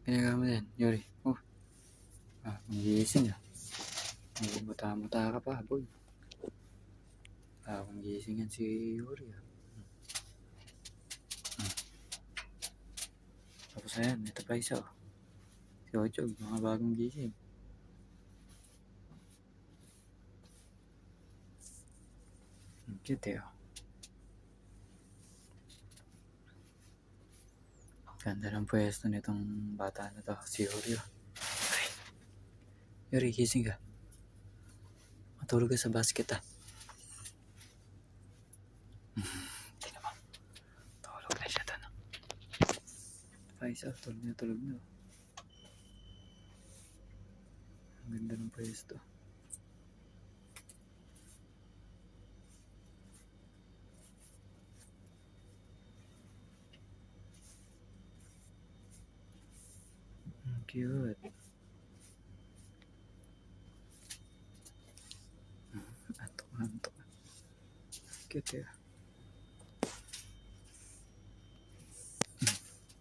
Ginagawa mo yan, Yuri. Nagising ah. Nagmuta-muta ka pa, boy. Kung gising yan si Yuri ah. Tapos ayan, ito pa isa oh. Si Ochog, mga bagong gising. Cute eh oh. Ganda ng pwesto nitong bata na to, si Yuri oh. Ay. Yuri, gising ka. Matulog ka sa basket ah. Tingnan mo. Tulog na siya doon. Paisa, tulog na. Ang ganda ng pwesto. Cute. Antok. Cute eh.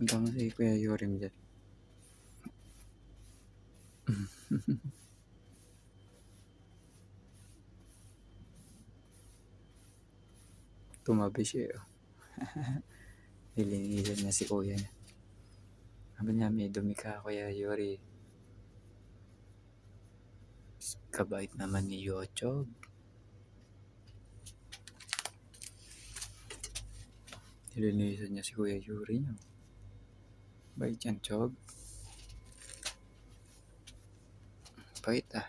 Punta mo si Kuya Yorim dyan. Tumabi siya oh. Nilinisan niya si kuya niya. Sabi niya, may dumi ka Kuya Yuri. Kabait naman ni Yochog. Nilinisan niya si Kuya Yuri niya. Bait yan, Chog. Bait ah.